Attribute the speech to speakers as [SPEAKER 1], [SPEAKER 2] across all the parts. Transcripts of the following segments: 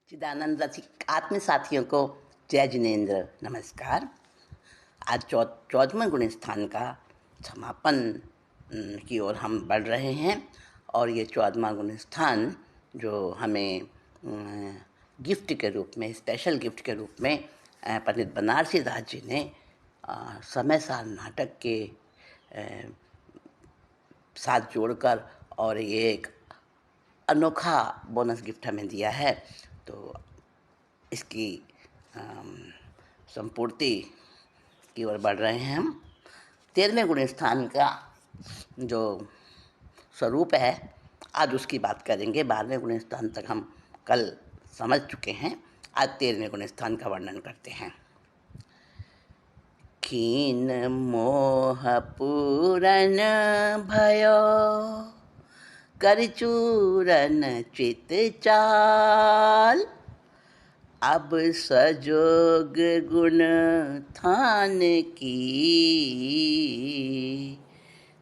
[SPEAKER 1] चिदानंद रसिक आत्म साथियों को जय जिनेन्द्र, नमस्कार। आज 14वें गुण स्थान का समापन की ओर हम बढ़ रहे हैं और ये 14वां गुण स्थान जो हमें गिफ्ट के रूप में, स्पेशल गिफ्ट के रूप में पंडित बनारसी दास जी ने समय सार नाटक के साथ जोड़कर और ये एक अनोखा बोनस गिफ्ट हमें दिया है। तो इसकी संपूर्ति की ओर बढ़ रहे हैं हम। 13वें गुण स्थान का जो स्वरूप है आज उसकी बात करेंगे। 12वें गुण स्थान तक हम कल समझ चुके हैं। आज 13वें गुण स्थान का वर्णन करते हैं। खीन मोह पूरन भयो, करचूरन चित चाल, अब सजोग गुण थान की,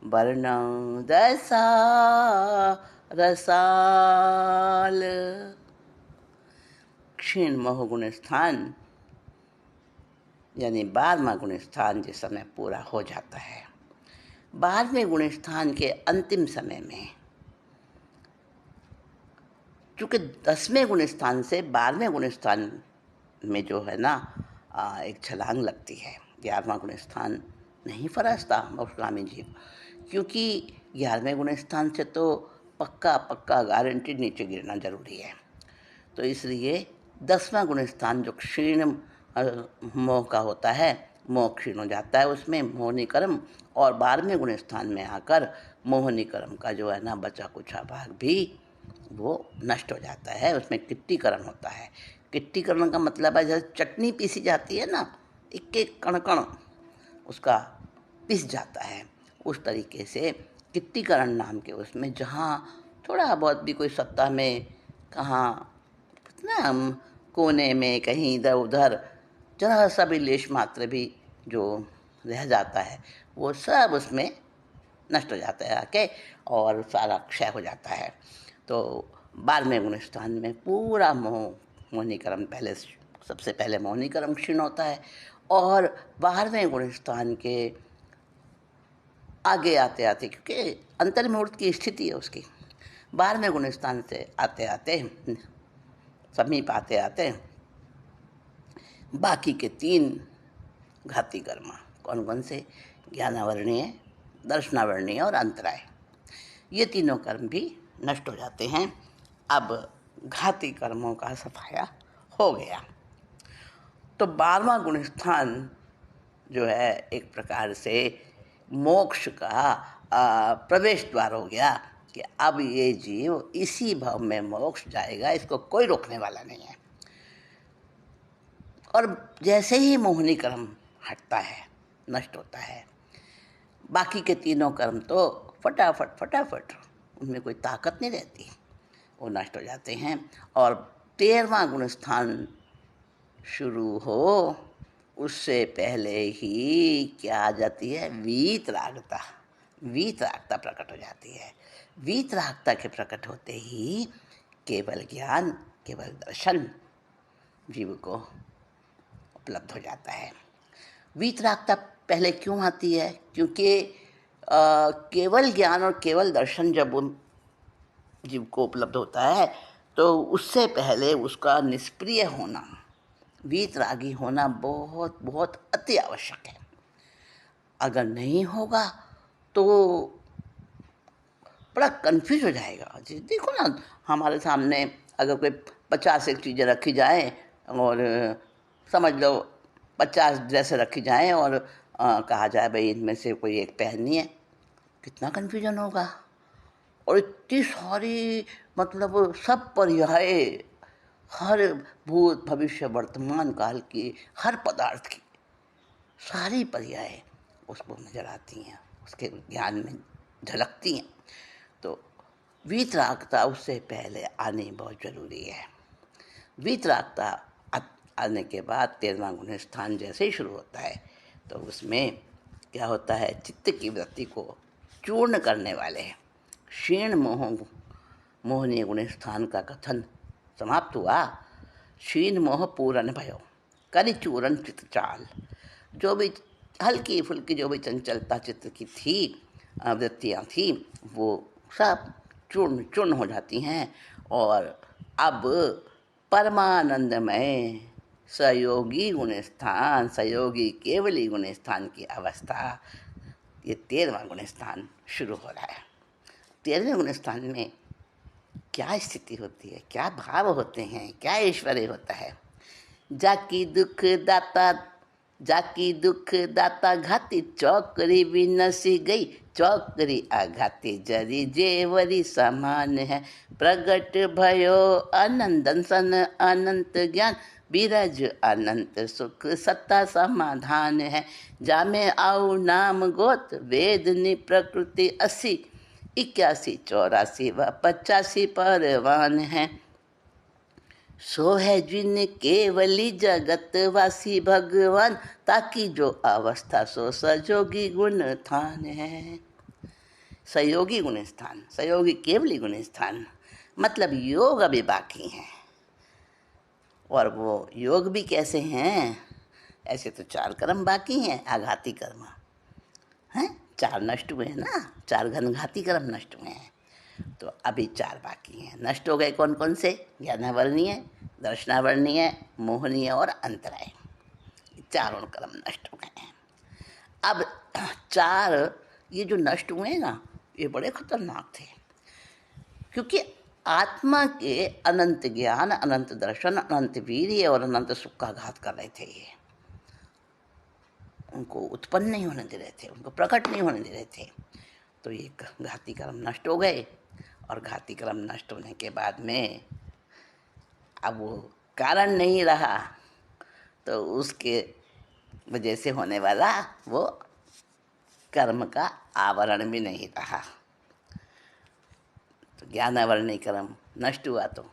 [SPEAKER 1] वर्णौ दशा रसाल। क्षीण मोह गुण स्थान यानी 12वां गुण स्थान जिस समय पूरा हो जाता है। 12वें गुण स्थान के अंतिम समय में, चूँकि 10वें गुण स्थान से 12वें गुण स्थान में जो है ना एक छलांग लगती है। 11वां गुण स्थान नहीं फरसता मोक्षगामी जीव, क्योंकि 11वें गुण स्थान से तो पक्का गारंटी नीचे गिरना जरूरी है। तो इसलिए 10वां गुण स्थान जो क्षीण मोह का होता है, मोह क्षीण हो जाता है उसमें, मोहनी कर्म। और 12वें गुण स्थान में आकर मोहनी कर्म का जो है ना बचा कुछा भाग भी वो नष्ट हो जाता है। उसमें किट्टीकरण होता है। किट्टीकरण का मतलब है जैसे चटनी पीसी जाती है ना, एक एक कण कण उसका पिस जाता है, उस तरीके से किट्टीकरण नाम के उसमें जहाँ थोड़ा बहुत भी कोई सत्ता में कहाँ ना हम कोने में कहीं इधर उधर जरा सा भी लेश मात्र भी जो रह जाता है वो सब उसमें नष्ट हो जाता है आके और सारा क्षय हो जाता है। तो 12वें गुण स्थान में पूरा मोहनी कर्म पहले, सबसे पहले मोहनी कर्म क्षीण होता है। और 12वें गुण स्थान के आगे आते आते, क्योंकि अंतर्मुहूर्त की स्थिति है उसकी, 12वें गुण स्थान से आते आते समीप आते आते बाकी के 3 घाती कर्म, कौन कौन से? ज्ञानावरणीय, दर्शनावरणीय और अंतराय, ये तीनों कर्म भी नष्ट हो जाते हैं। अब घाती कर्मों का सफाया हो गया। तो 12वां गुण स्थान जो है एक प्रकार से मोक्ष का प्रवेश द्वार हो गया कि अब ये जीव इसी भाव में मोक्ष जाएगा, इसको कोई रोकने वाला नहीं है। और जैसे ही मोहनी कर्म हटता है, नष्ट होता है, बाकी के तीनों कर्म तो फटाफट उनमें कोई ताकत नहीं रहती, वो नष्ट हो जाते हैं। और 13वां गुण स्थान शुरू हो उससे पहले ही क्या आ जाती है? वीतरागता प्रकट हो जाती है। वीतरागता के प्रकट होते ही केवल ज्ञान, केवल दर्शन जीव को उपलब्ध हो जाता है। वीतरागता पहले क्यों आती है? क्योंकि केवल ज्ञान और केवल दर्शन जब उन जीव को उपलब्ध होता है तो उससे पहले उसका निष्प्रिय होना, वीतरागी होना बहुत बहुत अति आवश्यक है। अगर नहीं होगा तो बड़ा कंफ्यूज हो जाएगा। देखो ना, हमारे सामने अगर कोई 50 एक चीज़ें रखी जाए और समझ लो 50 ड्रेसें रखी जाएं और कहा जाए भाई इनमें से कोई एक पहननी है, कितना कन्फ्यूजन होगा। और इतनी सारी, मतलब सब पर्याय, हर भूत भविष्य वर्तमान काल की हर पदार्थ की सारी पर्याय उसको नजर आती हैं, उसके ज्ञान में झलकती हैं। तो वीतरागता उससे पहले आनी बहुत जरूरी है। वीतरागता आने के बाद 13वां गुण स्थान जैसे ही शुरू होता है तो उसमें क्या होता है? चित्त की वृत्ति को चूर्ण करने वाले क्षीण मोहनीय गुण स्थान का कथन समाप्त हुआ। क्षीण मोह पूरन भयो, करि चूरन चित चाल। जो भी हल्की फुल्की जो भी चंचलता चित्त की थी, वृत्तियाँ थी, वो सब चूर्ण चूर्ण हो जाती हैं। और अब परमानंदमय सहयोगी गुण स्थान, सहयोगी केवली गुण स्थान की अवस्था, ये 13वां गुण स्थान शुरू हो रहा है। 13वें गुण स्थान में क्या स्थिति होती है, क्या भाव होते हैं, क्या ऐश्वर्य होता है। जाकी दुख दाता घाती, चौकरी भी नसी गई, चौकरी आघाती जरी जेवरी समान है। प्रगट भयो अनंदन सन अनंत ज्ञान, बीरज अनंत सुख सत्ता समाधान है। जामे आऊ नाम गोत, वेद नि प्रकृति 80, 81 84 व 85 परवान है। सो है जिन केवली जगतवासी भगवान, ताकि जो अवस्था सो सजोगी गुण स्थान है। सहयोगी गुण स्थान, सहयोगी केवली गुण स्थान, मतलब योग अभी बाकी हैं। और वो योग भी कैसे हैं? ऐसे तो 4 कर्म बाकी हैं, आघाती कर्म हैं, 4 नष्ट हुए हैं ना, 4 घनघाती कर्म नष्ट हुए हैं। तो अभी 4 बाकी हैं। नष्ट हो गए कौन कौन से? ज्ञानावरणीय, दर्शनावरणीय, मोहनीय और अंतराय। 4 कर्म नष्ट हो गए हैं। अब 4 ये जो नष्ट हुए हैं ना, ये बड़े खतरनाक थे, क्योंकि आत्मा के अनंत ज्ञान, अनंत दर्शन, अनंत वीर्य और अनंत सुख का घात कर रहे थे। ये उनको उत्पन्न नहीं होने दे रहे थे, उनको प्रकट नहीं होने दे रहे थे। तो ये घाती कर्म नष्ट हो गए। और घाती कर्म नष्ट होने के बाद में अब वो कारण नहीं रहा, तो उसके वजह से होने वाला वो कर्म का आवरण भी नहीं रहा। तो ज्ञानावरणीय कर्म नष्ट हुआ तो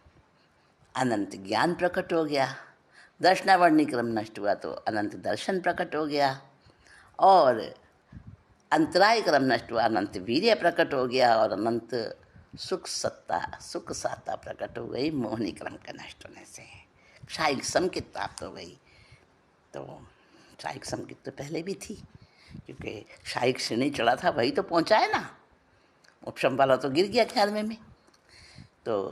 [SPEAKER 1] अनंत ज्ञान प्रकट हो गया, दर्शनावरणीय कर्म नष्ट हुआ तो अनंत दर्शन प्रकट हो गया, और अंतराय कर्म नष्ट हुआ, अनंत वीर्य प्रकट हो गया, और अनंत सुख साता प्रकट हो गई मोहनी कर्म के नष्ट होने से। शायिक समकित प्राप्त हो गई। तो शायिक समकित तो पहले भी थी, क्योंकि शायिक श्रेणी चढ़ा था, वही तो पहुंचा है ना। उपशम वाला तो गिर गया ख्याल में। तो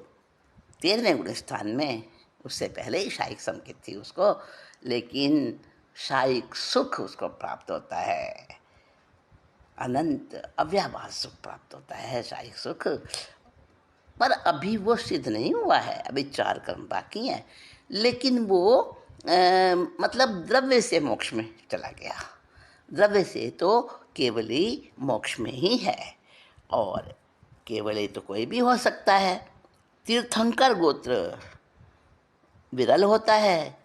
[SPEAKER 1] 13वें गुण स्थान में उससे पहले ही शायिक समकित थी उसको, लेकिन शायिक सुख उसको प्राप्त होता है, अनंत अव्याभास सुख प्राप्त होता है, शायिक सुख। पर अभी वो सिद्ध नहीं हुआ है, अभी 4 कर्म बाकी हैं। लेकिन वो मतलब द्रव्य से मोक्ष में चला गया। द्रव्य से तो केवली मोक्ष में ही है, और केवली तो कोई भी हो सकता है। तीर्थंकर गोत्र विरल होता है,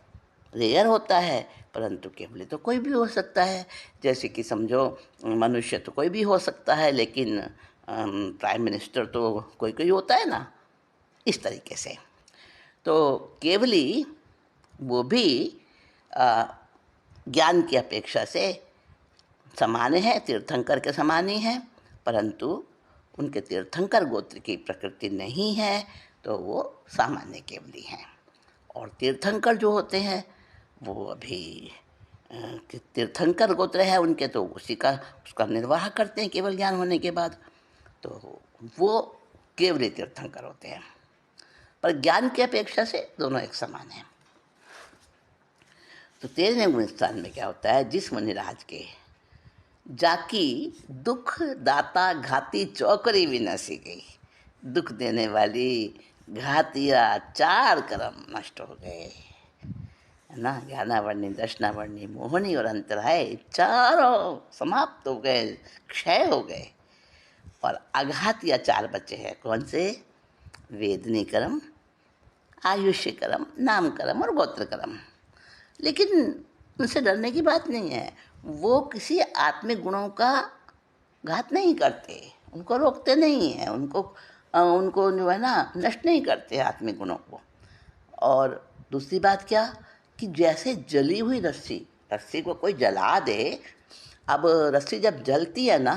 [SPEAKER 1] रेयर होता है, परंतु केवली तो कोई भी हो सकता है। जैसे कि समझो मनुष्य तो कोई भी हो सकता है, लेकिन प्राइम मिनिस्टर तो कोई कोई होता है ना, इस तरीके से। तो केवली वो भी ज्ञान की अपेक्षा से समान है, तीर्थंकर के समान ही है, परंतु उनके तीर्थंकर गोत्र की प्रकृति नहीं है, तो वो सामान्य केवली हैं। और तीर्थंकर जो होते हैं वो अभी तीर्थंकर गोत्र है उनके, तो उसका निर्वाह करते हैं केवल ज्ञान होने के बाद, तो वो केवली तीर्थंकर होते हैं। पर ज्ञान की अपेक्षा से दोनों एक समान हैं। तो 13वें गुण स्थान में क्या होता है? जिस मुनिराज के जाकी दुख दाता घाती चौकरी भी नसी गई, दुख देने वाली घातिया 4 कर्म नष्ट हो गए ना, ज्ञानावरणी, दर्शनावरणी, मोहनी और अंतराय, चारों समाप्त हो गए, क्षय हो गए। और आघातिया 4 बचे हैं। कौन से? वेदनी कर्म, आयुष्य कर्म, नाम कर्म और गोत्र कर्म। लेकिन उनसे डरने की बात नहीं है, वो किसी आत्मिक गुणों का घात नहीं करते, उनको रोकते नहीं हैं, उनको जो है ना नष्ट नहीं करते आत्मिक गुणों को। और दूसरी बात क्या, कि जैसे जली हुई रस्सी को कोई जला दे, अब रस्सी जब जलती है ना,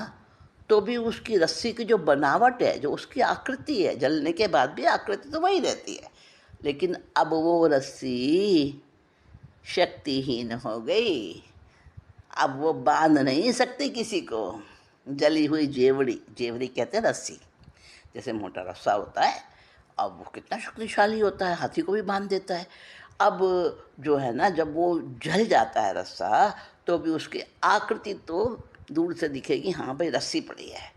[SPEAKER 1] तो भी उसकी रस्सी की जो बनावट है, जो उसकी आकृति है, जलने के बाद भी आकृति तो वही रहती है। लेकिन अब वो रस्सी शक्तिहीन हो गई। अब वो बांध नहीं सकती किसी को। जली हुई जेवड़ी, जेवड़ी कहते हैं रस्सी, जैसे मोटा रस्सा होता है, अब वो कितना शक्तिशाली होता है, हाथी को भी बांध देता है। अब जो है ना, जब वो जल जाता है रस्सा, तो भी उसकी आकृति तो दूर से दिखेगी, हाँ भाई रस्सी पड़ी है।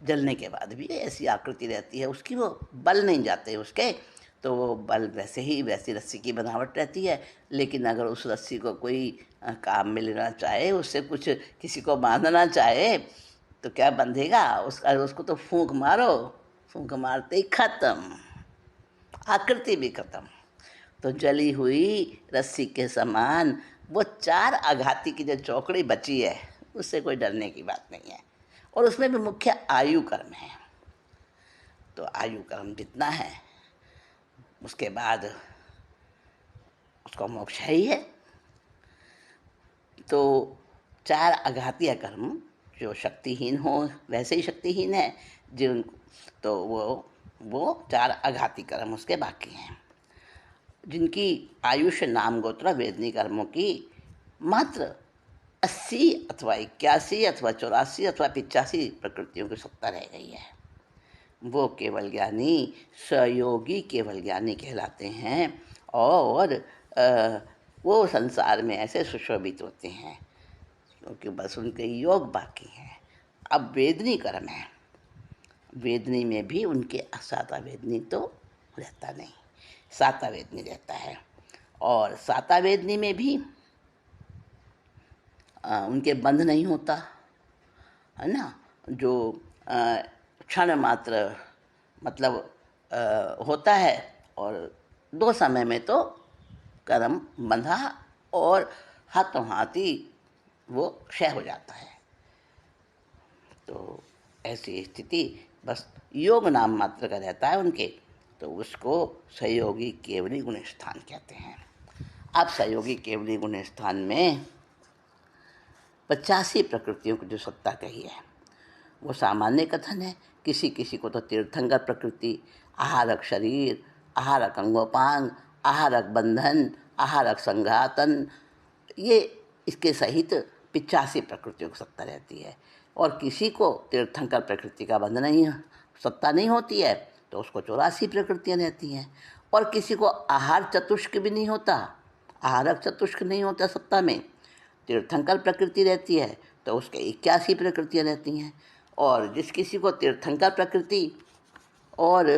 [SPEAKER 1] जलने के बाद भी ऐसी आकृति रहती है उसकी, वो बल नहीं जाते उसके, तो वो बल वैसे ही वैसी रस्सी की बनावट रहती है। लेकिन अगर उस रस्सी को कोई काम में लेना चाहे, उससे कुछ किसी को बांधना चाहे, तो क्या बंधेगा उसको तो फूंक मारो, फूंक मारते ही खत्म, आकृति भी खत्म। तो जली हुई रस्सी के समान वो चार आघाती की जो चौकड़ी बची है, उससे कोई डरने की बात नहीं है। और उसमें भी मुख्य आयु कर्म है। तो आयु कर्म जितना है, उसके बाद उसका मोक्ष है ही है। तो चार आघातीय कर्म जो शक्तिहीन हो वैसे ही शक्तिहीन है, जिन तो वो चार आघाती कर्म उसके बाकी हैं, जिनकी आयुष्य नाम गोत्र वेदनी कर्मों की मात्र 80 अथवा 81 अथवा 84 अथवा 85 प्रकृतियों की सत्ता रह गई है। वो केवल ज्ञानी, सयोगी केवल ज्ञानी कहलाते हैं, और वो संसार में ऐसे सुशोभित होते हैं क्योंकि बस उनके योग बाकी हैं। अब वेदनी कर्म है, वेदनी में भी उनके साता वेदनी तो रहता नहीं, साता वेदनी रहता है। और साता वेदनी में भी उनके बंध नहीं होता है ना, जो क्षण मात्र मतलब होता है, और 2 समय में तो कर्म बंधा और हाथों हाथी वो क्षय हो जाता है। तो ऐसी स्थिति बस योग नाम मात्र का रहता है उनके, तो उसको सहयोगी केवली गुण स्थान कहते हैं। अब सहयोगी केवली गुण स्थान में 85 प्रकृतियों की जो सत्ता कही है, वो सामान्य कथन है। किसी किसी को तो तीर्थंकर प्रकृति, आहारक शरीर, आहारक अंगोपांग, आहारक बंधन, आहारक संघातन, ये इसके सहित 85 प्रकृतियों की सत्ता रहती है। और किसी को तीर्थंकर प्रकृति का बंधन नहीं, सत्ता नहीं होती है, तो उसको 84 प्रकृतियाँ रहती हैं। और किसी को आहार चतुष्क भी नहीं होता, आहारक चतुष्क नहीं होता सत्ता में, तीर्थंकर प्रकृति रहती है, तो उसके 81 प्रकृतियाँ रहती हैं। और जिस किसी को तीर्थंकर प्रकृति और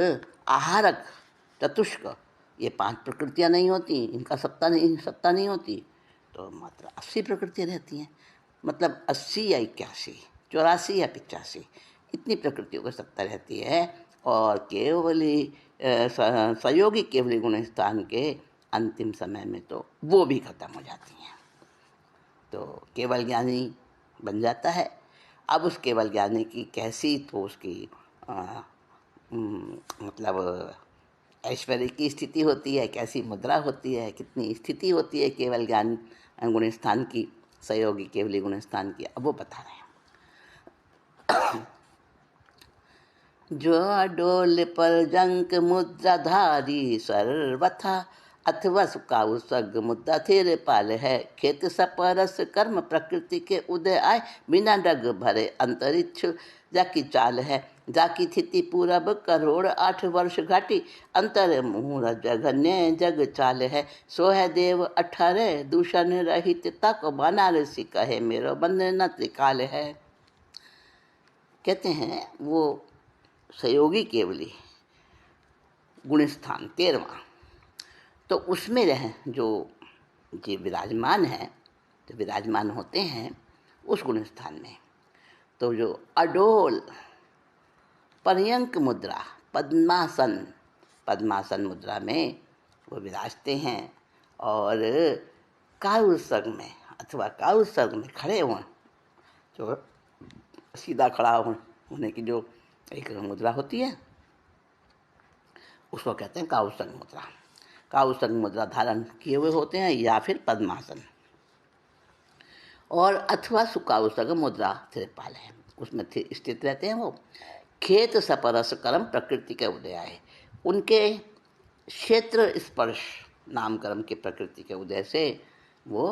[SPEAKER 1] आहारक चतुष्क, ये 5 प्रकृतियाँ नहीं होती, इनका सत्ता नहीं होती, तो मात्र 80 प्रकृतियाँ रहती हैं। मतलब 80 या 81, 84 या 85, इतनी प्रकृतियों की सत्ता रहती है। और केवली सहयोगी केवली गुण स्थान के अंतिम समय में तो वो भी खत्म हो जाती हैं, तो केवल ज्ञानी बन जाता है। अब उस केवल ज्ञानी की कैसी तो उसकी मतलब ऐश्वर्य की स्थिति होती है, कैसी मुद्रा होती है, कितनी स्थिति होती है केवल ज्ञान गुण स्थान की, सहयोगी केवली गुण स्थान की, अब वो बता रहे हैं। जो अडोल पर जंक मुद्राधारी सर्वथा, अथवा सुकाउ सग मुद्दा थिर पाल है। खेत सपरस कर्म प्रकृति के उदय आय, बिना डग भरे अंतरिक्ष जाकी चाल है। जाकी थिति पूरब करोड़ 8 वर्ष घाटी, अंतर मुहूर जघन्य जग चाल है। सो है देव 18 दूषण रहित तक, बनारसी कहे मेरो बंधन न त्रिकाल है। कहते हैं वो सहयोगी केवली गुणस्थान 13वां, तो उसमें रह जो विराजमान है, तो विराजमान होते हैं उस गुणस्थान में। तो जो अडोल पर्यंक मुद्रा, पद्मासन मुद्रा में वो विराजते हैं, और कारुसर्ग में अथवा कारुसर्ग में खड़े हुए, जो सीधा खड़ा होने की जो एक मुद्रा होती है, उसको कहते हैं कारुसर्ग मुद्रा। कारुसर्ग मुद्रा धारण किए हुए होते हैं, या फिर पद्मासन, और अथवा सुकारुसर्ग मुद्रा त्रिपाल है, उसमें स्थित रहते हैं वो। खेत सपरस कर्म प्रकृति के उदय है, उनके क्षेत्र स्पर्श नामकर्म की प्रकृति के उदय से वो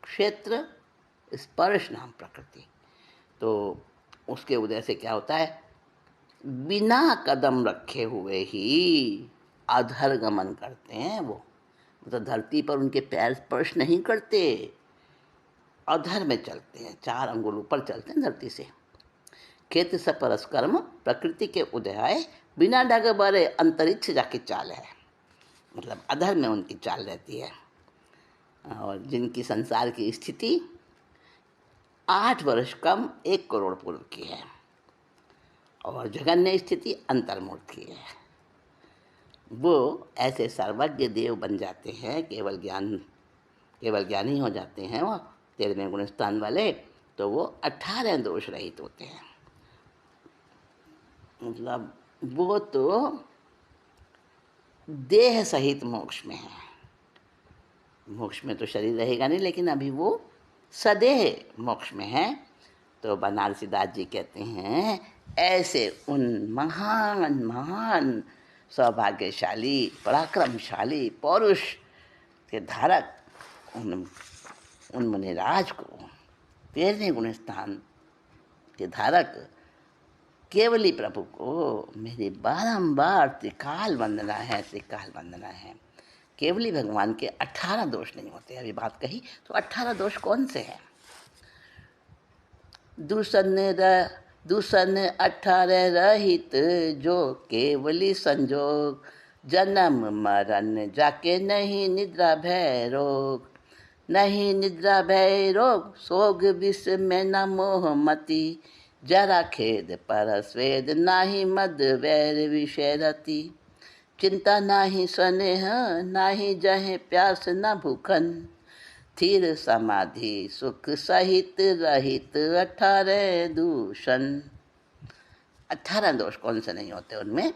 [SPEAKER 1] क्षेत्र स्पर्श नाम प्रकृति, तो उसके उदय से क्या होता है, बिना कदम रखे हुए ही अधर गमन करते हैं वो, मतलब धरती पर उनके पैर स्पर्श नहीं करते, अधर में चलते हैं, 4 अंगुल ऊपर चलते हैं धरती से। खेत से परस्कर्म प्रकृति के उदय बिना डग बरे अंतरिक्ष जाके चाल है, मतलब अधर में उनकी चाल रहती है। और जिनकी संसार की स्थिति 8 वर्ष कम 1 करोड़ पूर्व की है, और जगन्य स्थिति अंतर्मूर्त की है। वो ऐसे सर्वज्ञ देव बन जाते हैं, केवल ज्ञानी हो जाते हैं वो 13वें गुण स्थान वाले, तो वो 18 दोष रहित होते हैं। मतलब वो तो देह सहित मोक्ष में है, मोक्ष में तो शरीर रहेगा नहीं, लेकिन अभी वो सदेह मोक्ष में है। तो बनारसी दास जी कहते हैं, ऐसे उन महान महान सौभाग्यशाली पराक्रमशाली पौरुष के धारक उन मुनिराज को, 13वें गुण स्थान के धारक केवली प्रभु को मेरी बारंबार त्रिकाल वंदना है, त्रिकाल वंदना है। केवली भगवान के 18 दोष नहीं होते। अभी बात कही तो 18 दोष कौन से हैं? दूषण 18 रहित जो केवली संजोग, जन्म मरण जाके नहीं निद्रा भय रोग, नहीं निद्रा भय रोग सोग विष में न मोह मति, जरा खेद पर स्वेद नाही मद वैर विषय रति, चिंता नाही स्नेह नाही जहे प्यास न भूखन, थिर समाधि सुख सहित रहित 18 दूषण। 18 दोष कौन से नहीं होते उनमें?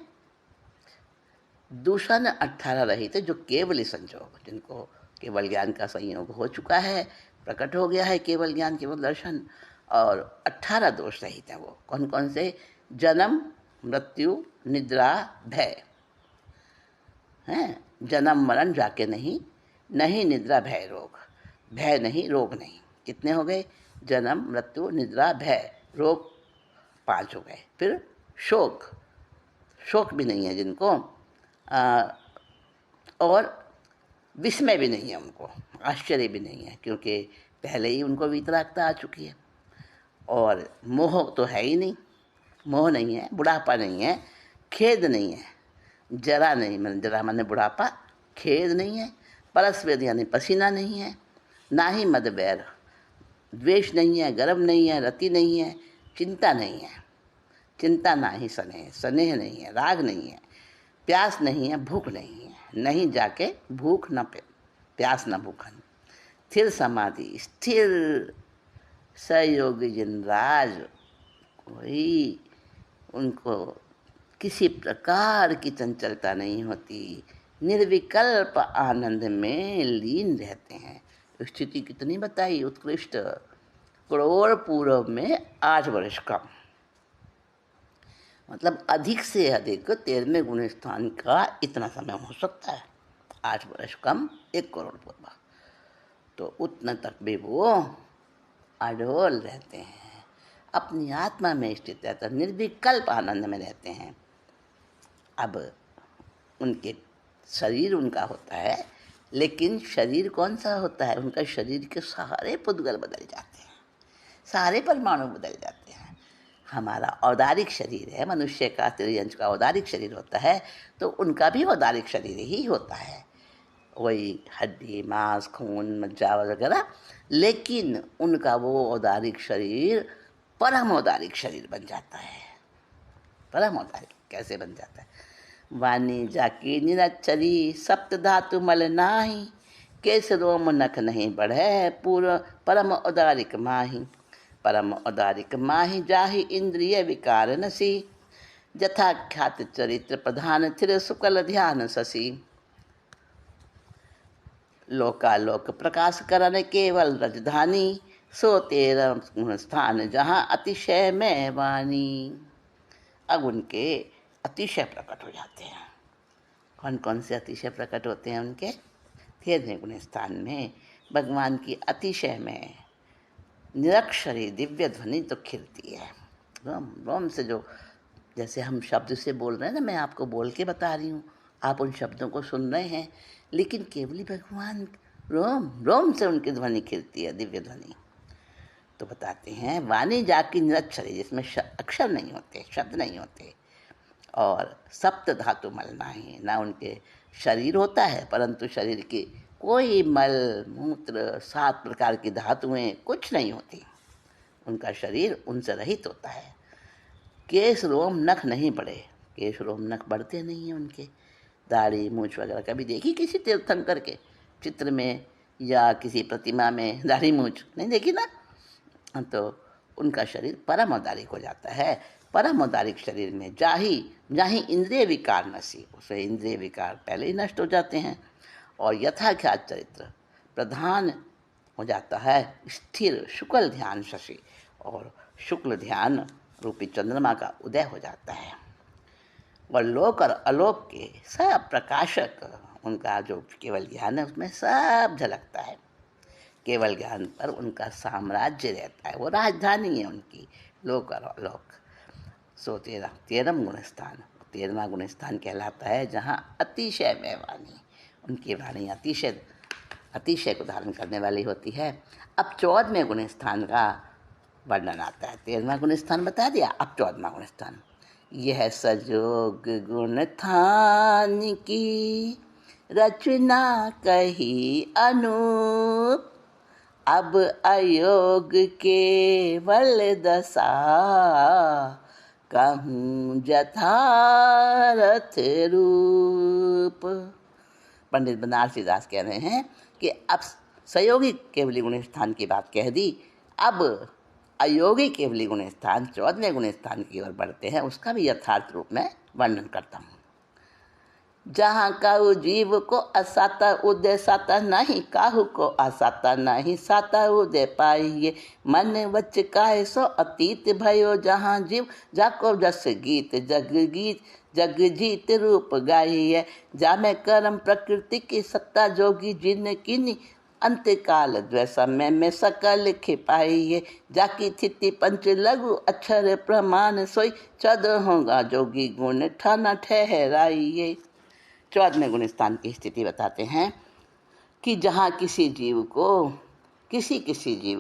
[SPEAKER 1] दूषण 18 रहित जो केवल संजोग, जिनको केवल ज्ञान का संयोग हो चुका है, प्रकट हो गया है केवल ज्ञान केवल दर्शन, और 18 दोष रहित हैं वो। कौन कौन से? जन्म मृत्यु निद्रा भय हैं, जन्म मरण जाके नहीं, नहीं निद्रा भय रोग, भय नहीं रोग नहीं। कितने हो गए? जन्म मृत्यु निद्रा भय, रोग 5 हो गए। फिर शोक, शोक भी नहीं है जिनको, और विस्मय भी नहीं है उनको, आश्चर्य भी नहीं है, क्योंकि पहले ही उनको वीतरागता आ चुकी है। और मोह तो है ही नहीं, मोह नहीं है, बुढ़ापा नहीं है, खेद नहीं है, जरा नहीं, मैंने जरा मैंने बुढ़ापा, खेद नहीं है, परस्वेद यानी पसीना नहीं है, ना ही मद बैर, द्वेष नहीं है, गर्व नहीं है, रति नहीं है, चिंता नहीं है, चिंता ना ही स्नेह, स्नेह नहीं है, राग नहीं है, प्यास नहीं है, भूख नहीं है, नहीं जाके भूख न प्यास न भूखन, स्थिर समाधि, स्थिर सहयोगी जिनराज, कोई उनको किसी प्रकार की चंचलता नहीं होती, निर्विकल्प आनंद में लीन रहते हैं। स्थिति कितनी बताई उत्कृष्ट, करोड़ पूर्व में 8 वर्ष कम, मतलब अधिक से अधिक 13वें गुण स्थान का इतना समय हो सकता है, 8 वर्ष कम 1 करोड़ पूर्व, तो उतना तक भी वो अडोल रहते हैं, अपनी आत्मा में स्थित रहते हैं, निर्विकल्प आनंद में रहते हैं। अब उनके शरीर उनका होता है, लेकिन शरीर कौन सा होता है? उनका शरीर के सारे पुद्गल बदल जाते हैं, सारे परमाणु बदल जाते हैं। हमारा औदारिक शरीर है, मनुष्य का त्रियंश का औदारिक शरीर होता है, तो उनका भी औदारिक शरीर ही होता है, वही हड्डी मांस खून मज्जा वगैरह, लेकिन उनका वो औदारिक शरीर परम औदारिक शरीर बन जाता है। परम औदारिक कैसे बन जाता है? वाणी जाकी निरक्षरी, सप्त धातु मल नाही, केस रोम नख नहीं बढ़े, पूर्व परम औदारिक माही, परम औदारिक माही जाहि इंद्रिय विकार नसी, जथा ख्यात चरित्र प्रधान थिर सुकल ध्यान शशि, लोकालोक प्रकाश करन केवल राजधानी, सो 13 स्थान जहाँ अतिशय में वाणी। अब उनके अतिशय प्रकट हो जाते हैं, कौन कौन से अतिशय प्रकट होते हैं उनके? 13वें गुण स्थान में भगवान की अतिशय में निरक्षरी दिव्य ध्वनि तो खिलती है। रोम रोम से जो, जैसे हम शब्द से बोल रहे हैं ना, मैं आपको बोल के बता रही हूँ, आप उन शब्दों को सुन रहे हैं, लेकिन केवली भगवान रोम रोम से उनकी ध्वनि खिलती है, दिव्य ध्वनि। तो बताते हैं, वाणी जाकी निरक्षरी, जिसमें अक्षर नहीं होते, शब्द नहीं होते, और सप्त धातु मल नाही, ना उनके शरीर होता है, परंतु शरीर की कोई मल मूत्र 7 प्रकार की धातुएं कुछ नहीं होती, उनका शरीर उनसे रहित होता है। केश रोम नख नहीं बढ़े, केश रोम नख बढ़ते नहीं हैं उनके। दाढ़ी मूछ वगैरह कभी देखी किसी तीर्थंकर के चित्र में या किसी प्रतिमा में दाढ़ी मूछ नहीं देखी ना? तो उनका शरीर परम औदारिक हो जाता है। परम औदारिक शरीर में जाही इंद्रिय विकार नसी, उसे इंद्रिय विकार पहले ही नष्ट हो जाते हैं, और यथाख्यात चरित्र प्रधान हो जाता है स्थिर शुक्ल ध्यान शशि, और शुक्ल ध्यान रूपी चंद्रमा का उदय हो जाता है। और लोक और अलोक के सब प्रकाशक, उनका जो केवल ज्ञान है उसमें सब झलकता है। केवल ज्ञान पर उनका साम्राज्य रहता है, वो राजधानी है उनकी, लोक और अलोक। सो 13वां गुण स्थान, 13वां गुण स्थान कहलाता है जहाँ अतिशय में वाणी, उनकी वाणी अतिशय को धारण करने वाली होती है। अब 14वें गुण स्थान का वर्णन आता है। 13वां गुण स्थान बता दिया, अब 14वां गुण स्थान। यह सजोग गुण थान की रचना कही अनूप, अब अयोग केवल दशा कहूँ यथारथ रूप। पंडित बनारसी दास कह रहे हैं कि अब सयोगी केवली गुण स्थान की बात कह दी, अब अयोगी केवली गुण स्थान 14वें गुण स्थान की ओर बढ़ते हैं, उसका भी यथार्थ रूप में वर्णन करता हूँ। जहाँ काहू जीव को असाता उदय साता नहीं, काहू को असाता नहीं साता उदय पाइए, मन वच काहे सो अतीत भयो, जहाँ जीव जाको जस गीत जग जीत रूप गाइए, जामे कर्म प्रकृति की सत्ता जोगी, जिन किन्नी अंतकाल द्वैसमय में सकल खिपाइए, जाकी थिति पंच लघु अक्षर प्रमाण, सोई चद होगा जोगी गुण ठाना ठहराइए। 14वें गुण स्थान की स्थिति बताते हैं कि जहाँ किसी जीव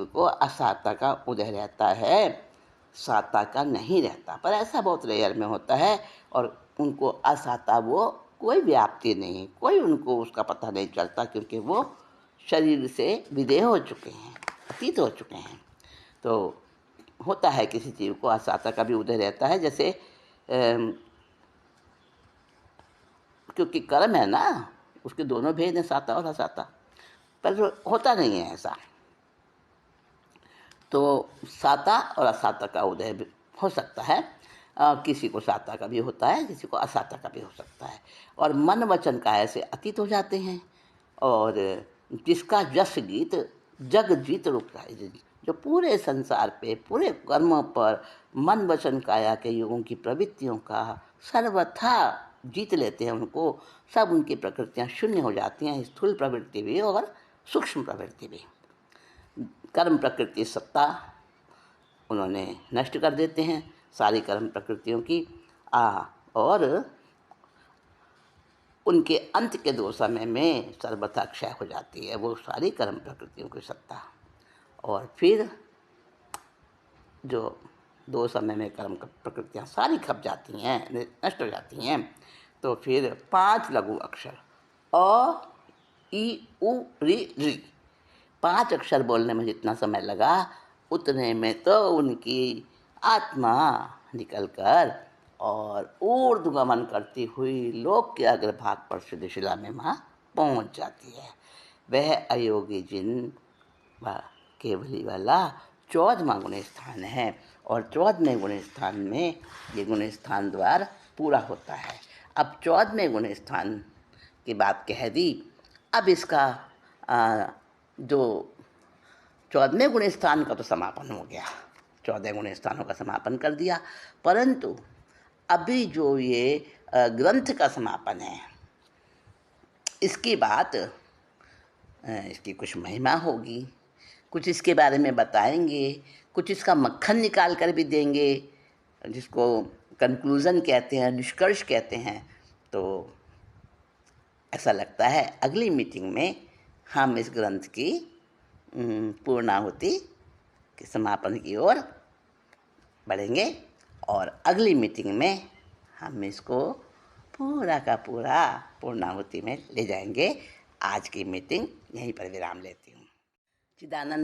[SPEAKER 1] को असाता का उदय रहता है, साता का नहीं रहता, पर ऐसा बहुत रेयर में होता है, और उनको असाता वो कोई व्याप्ति नहीं, कोई उनको उसका पता नहीं चलता, क्योंकि वो शरीर से विदेह हो चुके हैं, अतीत हो चुके हैं। तो होता है किसी जीव को असाता का भी उदय रहता है, जैसे क्योंकि कर्म है ना, उसके दोनों भेद हैं, साता और असाता, पर होता नहीं है ऐसा। तो साता और असाता का उदय हो सकता है, किसी को साता का भी होता है, किसी को असाता का भी हो सकता है, और मन वचन काया से अतीत हो जाते हैं, और जिसका यश गीत जग जीत रूप है, जो पूरे संसार पे, पूरे कर्मों पर, मन वचन काया के युगों की प्रवृत्तियों का सर्वथा जीत लेते हैं, उनको सब उनकी प्रकृतियाँ शून्य हो जाती हैं, स्थूल प्रवृत्ति भी और सूक्ष्म प्रवृत्ति भी। कर्म प्रकृति सत्ता उन्होंने नष्ट कर देते हैं सारी कर्म प्रकृतियों की, और उनके अंत के 2 समय में सर्वथा क्षय हो जाती है वो सारी कर्म प्रकृतियों की सत्ता, और फिर जो 2 समय में कर्म प्रकृतियाँ सारी खप जाती हैं, नष्ट हो जाती हैं, तो फिर 5 लघु अक्षर अ ई उ री री, 5 अक्षर बोलने में जितना समय लगा, उतने में तो उनकी आत्मा निकलकर और ऊर्ध्वगमन करती हुई लोक के अग्रभाग पर सिद्धशिला में वहाँ पहुँच जाती है। वह अयोगी जिन केवली वाला 14वां गुण स्थान है, और 14वें गुण स्थान में ये गुण स्थान द्वार पूरा होता है। अब 14वें गुण स्थान की बात कह दी, अब इसका जो 14वें गुण स्थान का तो समापन हो गया, 14 गुण स्थानों का समापन कर दिया, परंतु अभी जो ये ग्रंथ का समापन है, इसके बाद इसकी कुछ महिमा होगी, कुछ इसके बारे में बताएँगे, कुछ इसका मक्खन निकाल कर भी देंगे, जिसको कंक्लूज़न कहते हैं, निष्कर्ष कहते हैं। तो ऐसा लगता है अगली मीटिंग में हम इस ग्रंथ की पूर्णाहुति के समापन की ओर बढ़ेंगे और अगली मीटिंग में हम इसको पूरा का पूरा पूर्णाहुति में ले जाएंगे। आज की मीटिंग यहीं पर विराम लेती हूँ। चिदानंद